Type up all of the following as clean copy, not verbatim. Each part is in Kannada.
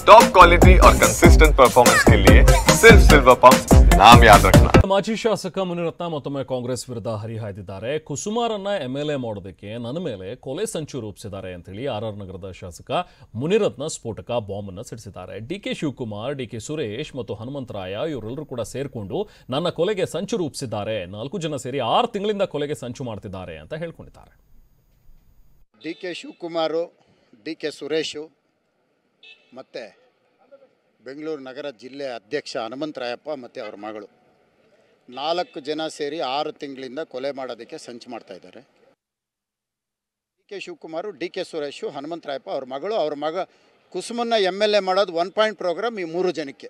टॉप क्वालिटी और कंसिस्टेंट परफॉर्मेंस के लिए सिर्फ सिल्वर पंप नाम याद रखना। ಮಾಜಿ ಶಾಸಕ ಮುನಿರತ್ನ ಮತ್ತೊಮ್ಮೆ ಕಾಂಗ್ರೆಸ್ ವಿರುದ್ಧ ಹರಿಹಾಯ್ದಿದ್ದಾರೆ. ಕುಸುಮಾರನ್ನ ಎಂಎಲ್ಎ ಮಾಡೋದಕ್ಕೆ ನನ್ನ ಮೇಲೆ ಕೊಲೆ ಸಂಚು ರೂಪಿಸಿದ್ದಾರೆ ಅಂತೇಳಿ ಆರ್ಆರ್ ನಗರದ ಶಾಸಕ ಮುನಿರತ್ನ ಸ್ಫೋಟಕ ಬಾಂಬ್ ಅನ್ನು ಸಿಡಿಸಿದ್ದಾರೆ. ಡಿಕೆ ಶಿವಕುಮಾರ್, ಡಿಕೆ ಸುರೇಶ್ ಮತ್ತು ಹನುಮಂತರಾಯ ಇವರೆಲ್ಲರೂ ಕೂಡ ಸೇರ್ಕೊಂಡು ನನ್ನ ಕೊಲೆಗೆ ಸಂಚು ರೂಪಿಸಿದ್ದಾರೆ, 4 ಜನ ಸೇರಿ 6 ತಿಂಗಳಿಂದ ಕೊಲೆಗೆ ಸಂಚು ಮಾಡ್ತಿದ್ದಾರೆ ಅಂತ ಹೇಳ್ಕೊಂಡಿದ್ದಾರೆ. ಡಿಕೆ ಶಿವಕುಮಾರ್, ಡಿಕೆ ಸುರೇಶ್ ಮತ್ತು ಬೆಂಗಳೂರು ನಗರ ಜಿಲ್ಲೆ ಅಧ್ಯಕ್ಷ ಹನುಮಂತರಾಯಪ್ಪ ಮತ್ತು ಅವರ ಮಗಳು 4 ಜನ ಸೇರಿ 6 ತಿಂಗಳಿಂದ ಕೊಲೆ ಮಾಡೋದಕ್ಕೆ ಸಂಚು ಮಾಡ್ತಾ ಇದ್ದಾರೆ. ಡಿಕೆ ಶಿವಕುಮಾರ್, ಡಿಕೆ ಸುರೇಶ್, ಹನುಮಂತರಾಯಪ್ಪ ಅವ್ರ ಮಗ ಕುಸುಮನ್ನ MLA ಮಾಡೋದು 1 ಪಾಯಿಂಟ್ ಪ್ರೋಗ್ರಾಮ್ ಈ 3 ಜನಕ್ಕೆ.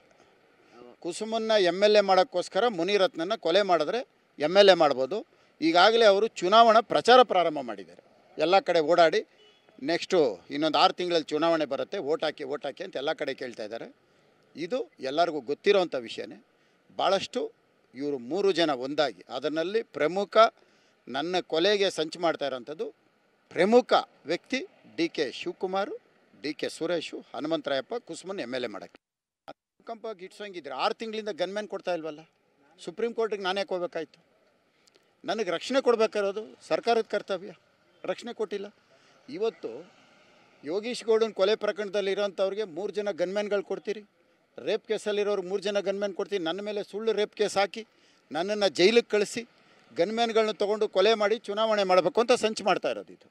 ಕುಸುಮನ್ನ MLA ಮಾಡೋಕ್ಕೋಸ್ಕರ ಮುನಿರತ್ನನ್ನ ಕೊಲೆ ಮಾಡಿದ್ರೆ MLA ಮಾಡ್ಬೋದು. ಈಗಾಗಲೇ ಅವರು ಚುನಾವಣಾ ಪ್ರಚಾರ ಪ್ರಾರಂಭ ಮಾಡಿದ್ದಾರೆ. ಎಲ್ಲ ಕಡೆ ಓಡಾಡಿ ನೆಕ್ಸ್ಟು ಇನ್ನೊಂದು 6 ತಿಂಗಳಲ್ಲಿ ಚುನಾವಣೆ ಬರುತ್ತೆ, ಓಟ್ ಹಾಕಿ ಅಂತ ಎಲ್ಲ ಕಡೆ ಕೇಳ್ತಾ ಇದ್ದಾರೆ. ಇದು ಎಲ್ಲರಿಗೂ ಗೊತ್ತಿರೋವಂಥ ವಿಷಯನೇ. ಭಾಳಷ್ಟು ಇವರು 3 ಜನ ಒಂದಾಗಿ ಅದರಲ್ಲಿ ಪ್ರಮುಖ ನನ್ನ ಕೊಲೆಗೆ ಸಂಚು ಮಾಡ್ತಾ ಇರೋಂಥದ್ದು ಪ್ರಮುಖ ವ್ಯಕ್ತಿ ಡಿಕೆ ಶಿವಕುಮಾರ್, ಡಿಕೆ ಸುರೇಶು, ಹನುಮಂತರಾಯಪ್ಪ ಕುಸುಮನ್ MLA ಮಾಡೋಕ್ಕೆ ಭೂಕಂಪವಾಗಿ ಇಟ್ಸೋಂಗಿದ್ರೆ 6 ತಿಂಗಳಿಂದ ಗನ್ಮ್ಯಾನ್ ಕೊಡ್ತಾ ಇಲ್ವಲ್ಲ. ಸುಪ್ರೀಂ ಕೋರ್ಟಿಗೆ ನಾನೇ ಹೋಗ್ಬೇಕಾಯ್ತು. ನನಗೆ ರಕ್ಷಣೆ ಕೊಡಬೇಕಾಗಿರೋದು ಸರ್ಕಾರದ ಕರ್ತವ್ಯ, ರಕ್ಷಣೆ ಕೊಟ್ಟಿಲ್ಲ. ಇವತ್ತು ಯೋಗೀಶ್ ಗೌಡನ ಕೊಲೆ ಪ್ರಕರಣದಲ್ಲಿರೋಂಥವ್ರಿಗೆ 3 ಜನ ಗನ್ಮ್ಯಾನ್ಗಳು ಕೊಡ್ತೀರಿ, ರೇಪ್ ಕೇಸಲ್ಲಿರೋರು 3 ಜನ ಗನ್ಮ್ಯಾನ್ ಕೊಡ್ತೀರಿ. ನನ್ನ ಮೇಲೆ ಸುಳ್ಳು ರೇಪ್ ಕೇಸ್ ಹಾಕಿ ನನ್ನನ್ನು ಜೈಲಿಗೆ ಕಳಿಸಿ ಗನ್ಮ್ಯಾನ್ಗಳನ್ನ ತೊಗೊಂಡು ಕೊಲೆ ಮಾಡಿ ಚುನಾವಣೆ ಮಾಡಬೇಕು ಅಂತ ಸಂಚು ಮಾಡ್ತಾ ಇರೋದು ಇದು.